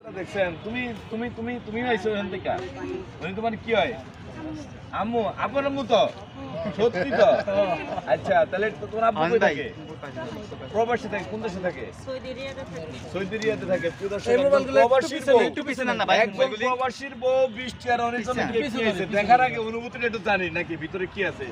দেখছেন তুমি তুমি তুমি তুমি আইছো এখান থেকে মানে তোমার কি হয় আম্মু আপনার আম্মু তো সত্যি তো আচ্ছা তাহলে তো তোমার আব্বু কই থাকে প্রবাসী থাকে কোন দেশে থাকে সৌদি আরবে থাকে প্রিয় দর্শক প্রবাসীর বউ একটু পিছনে না ভাই একদম প্রবাসীর বউ বৃষ্টি আর অনেক জন্য কি আছে দেখার আগে অনুভূতিটা একটু জানি নাকি ভিতরে কি আছে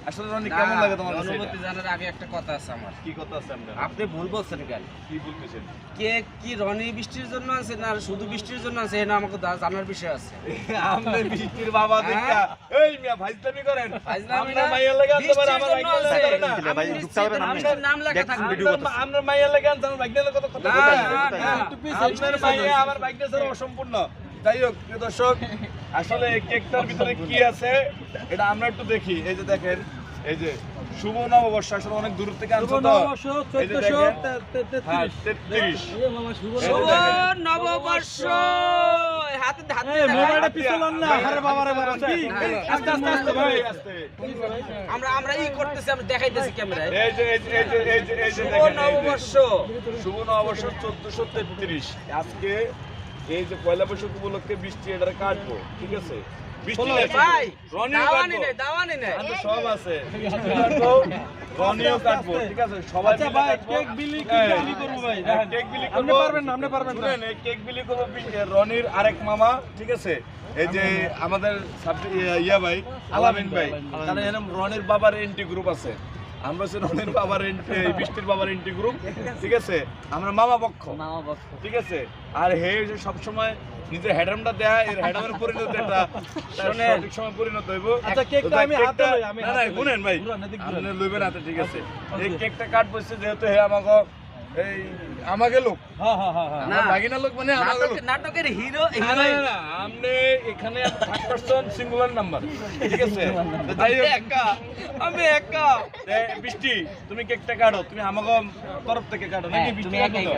আসলে রনি কেমন লাগে তোমার কাছে অনুভূতি জানার আগে একটা কথা আছে আমার। কি কথা আছে আপনার আপনি ভুল বলছেন কেন? কি বলতেছেন কেক কি রনি বৃষ্টির জন্য আছে না শুধু বৃষ্টির জন্য আছে এটা আমাকে জানার বিষয় আছে। আপনি বৃষ্টির বাবা দেখা এই মিয়া ভাইজলামি করেন ফাইজলামি আপনার না, মাইয়া লাগে আনতে পারে আমার বৃষ্টির জন্য ভাইকে আছে। না আমি বৃষ্টির নাম লেখা থাকবে। আপনার মাইয়া লাগে আনতে আমার ভাইকে কত কথা না, না, আপনার মাইয়া আমার ভাইকে ছাড়া অসম্পূর্ণ যাই হোক প্রিয় দর্শক আসলে কেকটার ভিতরে কি আছে এটা আমরা একটু দেখি এই যে দেখেন এই যে শুভ নববর্ষ আসলে অনেক দূর থেকে আনছো তো এই যে দেখেন হ্যাঁ 33 শুভ নববর্ষ হাতে হাতে মোবাইলটা পিছলন না আরে বাবারে বাবা কি আস্তে আস্তে আস্তে ভাই আস্তে আমরা ই করতেছি আমরা দেখাইতেছি ক্যামেরায়। এই যে শুভ দেখেন, নববর্ষ শুভ নববর্ষ 1433 আজকে এই যে পয়লা বৈশাখ উপলক্ষে বৃষ্টি এটা কাটবো ঠিক আছে বৃষ্টি ভাই রনিও দাওয়ানি কাটবো নেই দাওয়ানি নেই। আমাদের সব আছে রনিও কাটবো ঠিক আছে সবাই আচ্ছা মিলে ভাই কাটবো। কেক বিলি করব ভাই হ্যাঁ, কেক বিলি আপনি করবো পারবেন না আপনি পারবেন না শুনেন এই কেক বিলি করবো রনির আরেক মামা ঠিক আছে এই যে আমাদের ইয়া ভাই আলামিন ভাই কারণ এরকম রনির বাবার এন্টি গ্রুপ আছে আমরা হচ্ছে রনির বাবার বৃষ্টির বাবার এন্টি গ্রুপ ঠিক আছে আমরা মামা পক্ষ ঠিক আছে আর হে সবসময় নিজের হেডামটা দেয়া এর হেডামের পরিণত একটা সঠিক সময় পরিণত হইব আচ্ছা, কেকটা আমি হাতে লই, আমি না না হাতে লই। শুনেন ভাই ঘুরান, এদিক ঘুরান। আপনি লইবেন হাতে ঠিক আছে এই কেকটা কাট বসছে যেহেতু হে আমাকে এই আমাকে লোক হ্যাঁ হ্যাঁ হ্যাঁ হ্যাঁ না, বাগিনা লোক মানে আমাকে লোক নাটকের হিরো না, না, না, না, আপনি এখানে থার্ড পারসন সিঙ্গুলার নাম্বার ঠিক আছে তো যাই হোক, আমি একা বৃষ্টি তুমি কেকটা কাটো তুমি আমাকে তরফ থেকে কাটো নাকি বৃষ্টি কাটো দাও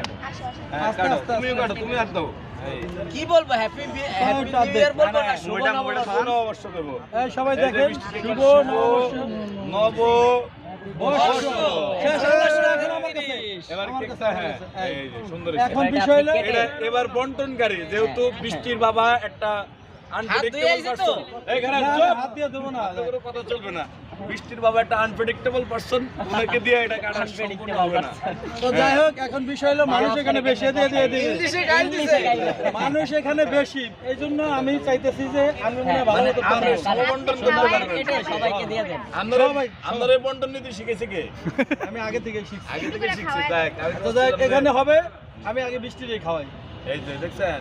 হ্যাঁ কাটো তুমিও কাটো তুমি হাত দাও কি বলবো হ্যাপি নিউ ইয়ার বলবো না শুভ নববর্ষ। নববর্ষ দেবো এই সবাই এই যে দেখেন বৃষ্টি শুভ নববর্ষ নববর্ষ শেষ হয়ে গেছে এখন আমার কাছে এবার কেকটা হ্যাঁ এই যে সুন্দর এখন বিষয় হলো এটা এবার বন্টনকারী যেহেতু বৃষ্টির বাবা একটা ধুয়ে আইছে তো? এইখানে না, চুপ হাত দিয়ে দেবো না এত করে কথা চলবে না বৃষ্টির বাবা একটা আনপ্রেডিক্টেবল পারসন ওনাকে দিয়ে এটা কাটা সম্পূর্ণ হবে না তো যাই হোক এখন বিষয় হলো মানুষ এখানে বেশি দিয়ে ইংলিশে গাইল দিছে। মানুষ এখানে বেশি এই জন্য আমি চাইতেছি যে আমি মনে হয় ভালো মতো আমরা পারবো। সমবন্টন করতে পারবেন সবাইকে দিয়ে দেন। আমরা সবাই। আমরা এই বন্টন নীতি শিখেছি কে আমি আগে থেকে শিখছি আগে থেকে শিখছি দেখ তো যাই হোক, এখানে হবে আমি আগে বৃষ্টি দিয়ে খাওয়াই এই যে দেখছেন